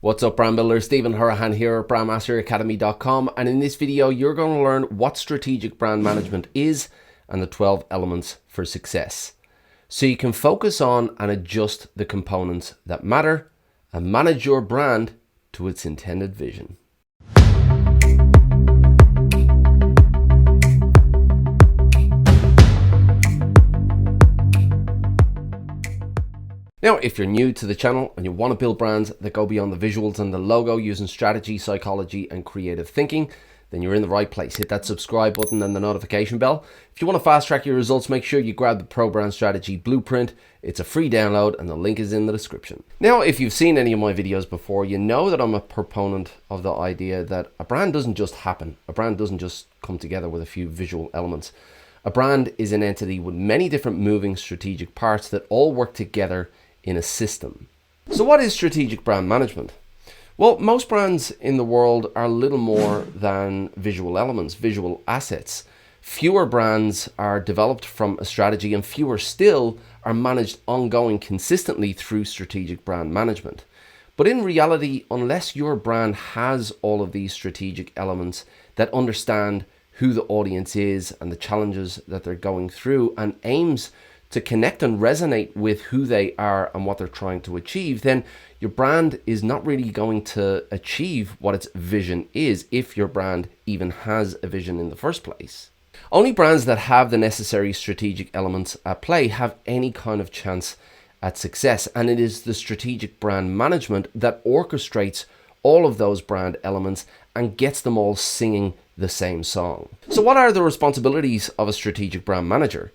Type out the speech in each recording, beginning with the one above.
What's up, brand builder? Stephen Hurahan here at BrandMasterAcademy.com, and in this video you're going to learn what strategic brand management is and the 12 elements for success, so you can focus on and adjust the components that matter and manage your brand to its intended vision. Now, if you're new to the channel and you want to build brands that go beyond the visuals and the logo using strategy, psychology, and creative thinking, then you're in the right place. Hit that subscribe button and the notification bell. If you want to fast track your results, make sure you grab the Pro Brand Strategy Blueprint. It's a free download and the link is in the description. Now, if you've seen any of my videos before, you know that I'm a proponent of the idea that a brand doesn't just happen. A brand doesn't just come together with a few visual elements. A brand is an entity with many different moving strategic parts that all work together in a system. So what is strategic brand management? Well, most brands in the world are little more than visual elements, visual assets. Fewer brands are developed from a strategy, and fewer still are managed ongoing consistently through strategic brand management. But in reality, unless your brand has all of these strategic elements that understand who the audience is and the challenges that they're going through and aims to connect and resonate with who they are and what they're trying to achieve, then your brand is not really going to achieve what its vision is, if your brand even has a vision in the first place. Only brands that have the necessary strategic elements at play have any kind of chance at success, and it is the strategic brand management that orchestrates all of those brand elements and gets them all singing the same song. So what are the responsibilities of a strategic brand manager?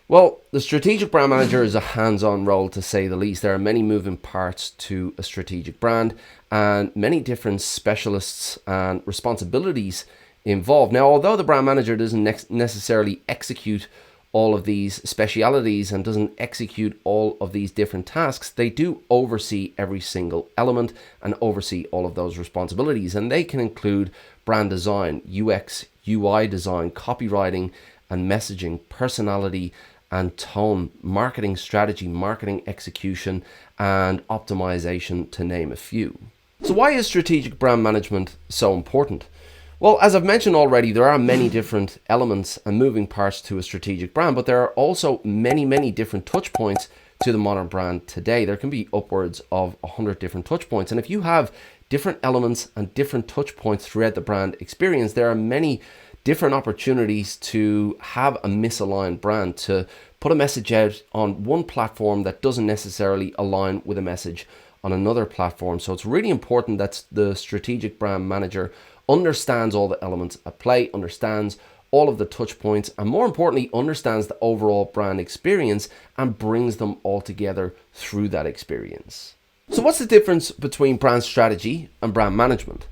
Well, the strategic brand manager is a hands-on role, to say the least. There are many moving parts to a strategic brand and many different specialists and responsibilities involved. Now, although the brand manager doesn't necessarily execute all of these specialities and doesn't execute all of these different tasks, they do oversee every single element and oversee all of those responsibilities. And they can include brand design, UX, UI design, copywriting and messaging, personality and tone, marketing strategy, marketing execution, and optimization, to name a few. So why is strategic brand management so important? Well, as I've mentioned already, there are many different elements and moving parts to a strategic brand, but there are also many different touch points to the modern brand today. There can be upwards of 100 different touch points. And if you have different elements and different touch points throughout the brand experience, there are many different opportunities to have a misaligned brand, to put a message out on one platform that doesn't necessarily align with a message on another platform. So it's really important that the strategic brand manager understands all the elements at play, understands all of the touch points, and more importantly, understands the overall brand experience and brings them all together through that experience. So what's the difference between brand strategy and brand management?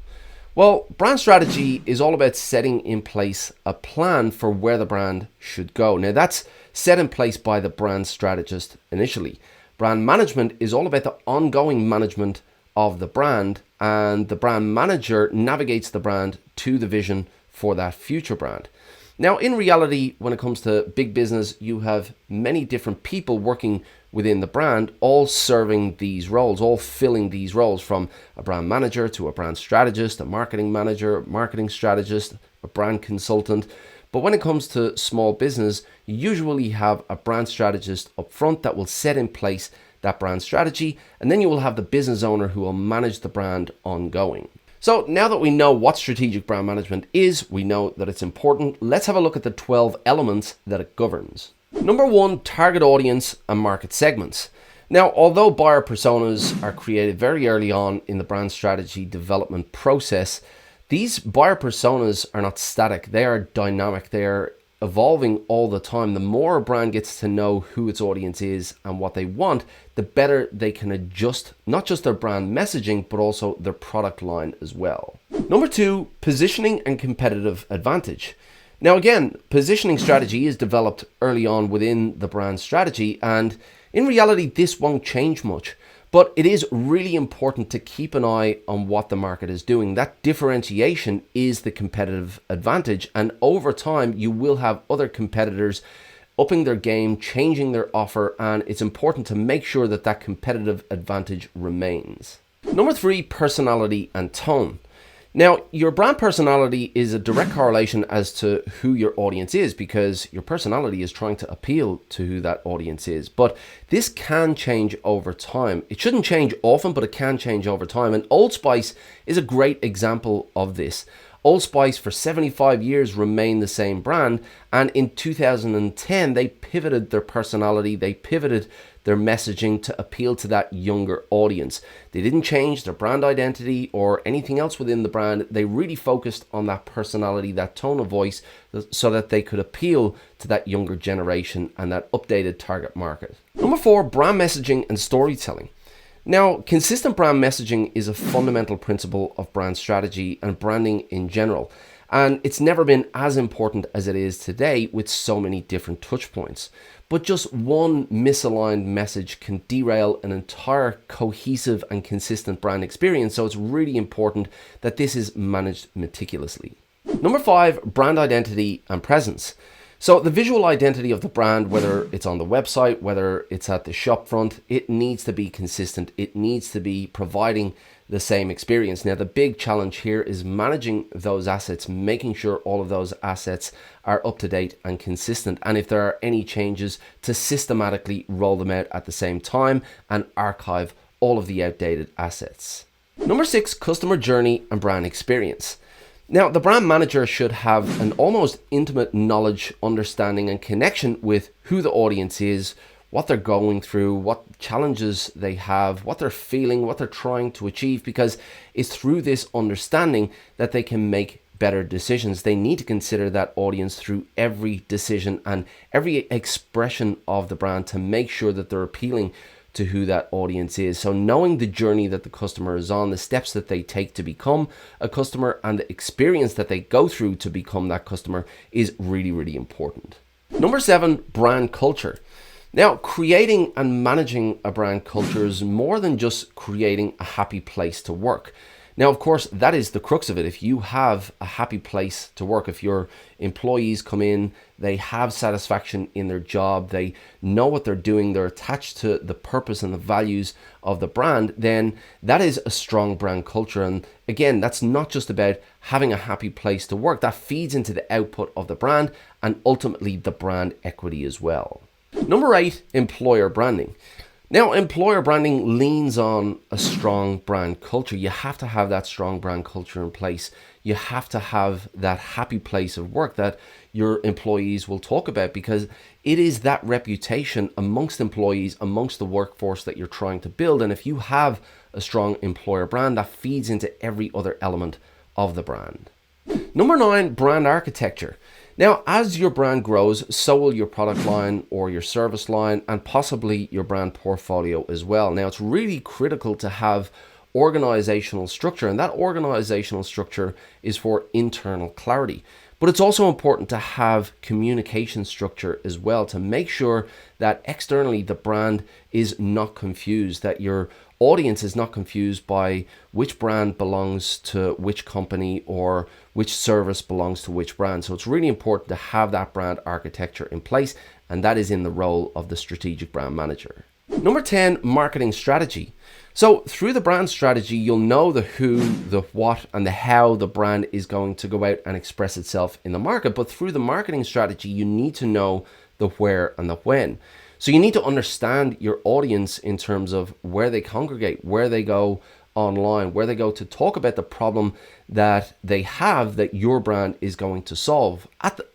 Well, brand strategy is all about setting in place a plan for where the brand should go. Now, that's set in place by the brand strategist initially. Brand management is all about the ongoing management of the brand, and the brand manager navigates the brand to the vision for that future brand. Now, in reality, when it comes to big business, you have many different people working within the brand, all serving these roles, all filling these roles, from a brand manager to a brand strategist, a marketing manager, marketing strategist, a brand consultant. But when it comes to small business, you usually have a brand strategist up front that will set in place that brand strategy, and then you will have the business owner who will manage the brand ongoing. So now that we know what strategic brand management is, we know that it's important, let's have a look at the 12 elements that it governs. Number 1, target audience and market segments. Now, although buyer personas are created very early on in the brand strategy development process, these buyer personas are not static. They are dynamic. They are evolving all the time. The more a brand gets to know who its audience is and what they want, the better they can adjust not just their brand messaging, but also their product line as well. Number 2, positioning and competitive advantage. Now again, positioning strategy is developed early on within the brand strategy, and in reality this won't change much. But it is really important to keep an eye on what the market is doing. That differentiation is the competitive advantage, and over time you will have other competitors upping their game, changing their offer, and it's important to make sure that that competitive advantage remains. Number 3, personality and tone. Now, your brand personality is a direct correlation as to who your audience is, because your personality is trying to appeal to who that audience is. But this can change over time. It shouldn't change often, but it can change over time. And Old Spice is a great example of this. Old Spice for 75 years remained the same brand, and in 2010 they pivoted their personality, they pivoted their messaging to appeal to that younger audience. They didn't change their brand identity or anything else within the brand. They really focused on that personality, that tone of voice, so that they could appeal to that younger generation and that updated target market. Number 4, brand messaging and storytelling. Now, consistent brand messaging is a fundamental principle of brand strategy and branding in general, and it's never been as important as it is today with so many different touch points. But just one misaligned message can derail an entire cohesive and consistent brand experience, so it's really important that this is managed meticulously. Number 5, brand identity and presence. So the visual identity of the brand, whether it's on the website, whether it's at the shop front, it needs to be consistent. It needs to be providing the same experience. Now, the big challenge here is managing those assets, making sure all of those assets are up to date and consistent. And if there are any changes, to systematically roll them out at the same time and archive all of the outdated assets. Number 6, customer journey and brand experience. Now, the brand manager should have an almost intimate knowledge, understanding, and connection with who the audience is, what they're going through, what challenges they have, what they're feeling, what they're trying to achieve, because it's through this understanding that they can make better decisions. They need to consider that audience through every decision and every expression of the brand to make sure that they're appealing to who that audience is. So knowing the journey that the customer is on, the steps that they take to become a customer, and the experience that they go through to become that customer is really, really important. Number 7, brand culture. Now, creating and managing a brand culture is more than just creating a happy place to work. Now, of course, that is the crux of it. If you have a happy place to work, if your employees come in, they have satisfaction in their job, they know what they're doing, they're attached to the purpose and the values of the brand, then that is a strong brand culture. And again, that's not just about having a happy place to work. That feeds into the output of the brand and ultimately the brand equity as well. Number 8, employer branding. Now, employer branding leans on a strong brand culture. You have to have that strong brand culture in place. You have to have that happy place of work that your employees will talk about, because it is that reputation amongst employees, amongst the workforce that you're trying to build. And if you have a strong employer brand, that feeds into every other element of the brand. Number 9, brand architecture. Now, as your brand grows, so will your product line or your service line, and possibly your brand portfolio as well. Now, it's really critical to have organizational structure, and that organizational structure is for internal clarity. But it's also important to have communication structure as well, to make sure that externally the brand is not confused, that your audience is not confused by which brand belongs to which company or which service belongs to which brand. So it's really important to have that brand architecture in place, and that is in the role of the strategic brand manager. Number 10, marketing strategy. So through the brand strategy, you'll know the who, the what, and the how the brand is going to go out and express itself in the market. But through the marketing strategy, you need to know the where and the when. So you need to understand your audience in terms of where they congregate, where they go online, where they go to talk about the problem that they have that your brand is going to solve.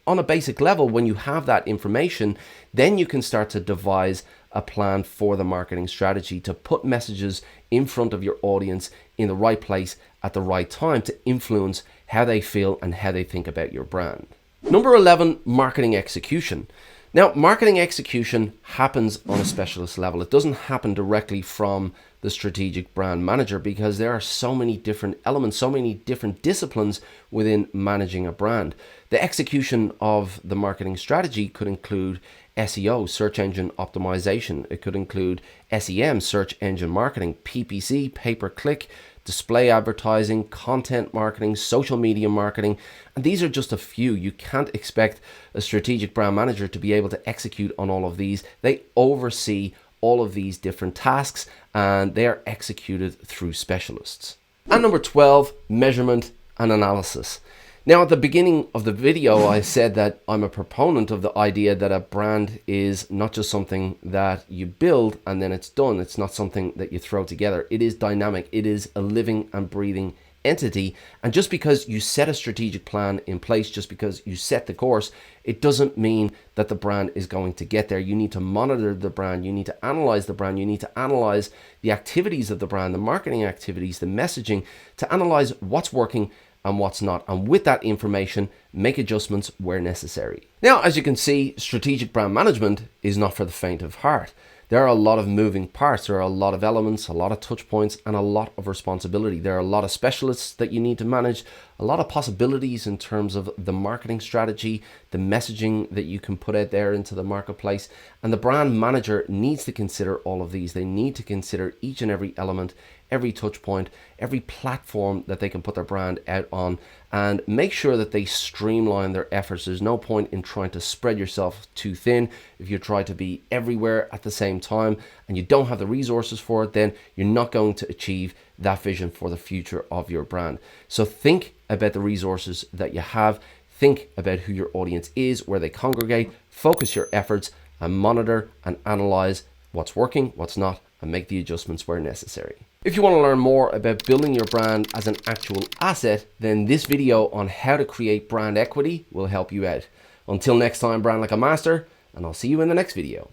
On a basic level, when you have that information, then you can start to devise a plan for the marketing strategy to put messages in front of your audience in the right place at the right time to influence how they feel and how they think about your brand. Number 11, marketing execution. Now, marketing execution happens on a specialist level. It doesn't happen directly from the strategic brand manager, because there are so many different elements, so many different disciplines within managing a brand. The execution of the marketing strategy could include SEO, search engine optimization. It could include SEM, search engine marketing, PPC, pay-per-click, display advertising, content marketing, social media marketing. And these are just a few. You can't expect a strategic brand manager to be able to execute on all of these. They oversee all of these different tasks, and they are executed through specialists. And number 12, measurement and analysis. Now, at the beginning of the video, I said that I'm a proponent of the idea that a brand is not just something that you build and then it's done. It's not something that you throw together. It is dynamic. It is a living and breathing entity. And just because you set a strategic plan in place, just because you set the course, it doesn't mean that the brand is going to get there. You need to monitor the brand. You need to analyze the brand. You need to analyze the activities of the brand, the marketing activities, the messaging, to analyze what's working and what's not. And with that information, make adjustments where necessary. Now, as you can see, strategic brand management is not for the faint of heart. There are a lot of moving parts. There are a lot of elements, a lot of touch points, and a lot of responsibility. There are a lot of specialists that you need to manage, a lot of possibilities in terms of the marketing strategy, the messaging that you can put out there into the marketplace. And the brand manager needs to consider all of these. They need to consider each and every element, every touch point, every platform that they can put their brand out on, and make sure that they streamline their efforts. There's no point in trying to spread yourself too thin. If you try to be everywhere at the same time and you don't have the resources for it, then you're not going to achieve that vision for the future of your brand. So think about the resources that you have. Think about who your audience is, where they congregate, focus your efforts, and monitor and analyze what's working, what's not, and make the adjustments where necessary. If you want to learn more about building your brand as an actual asset, then this video on how to create brand equity will help you out. Until next time, brand like a master, and I'll see you in the next video.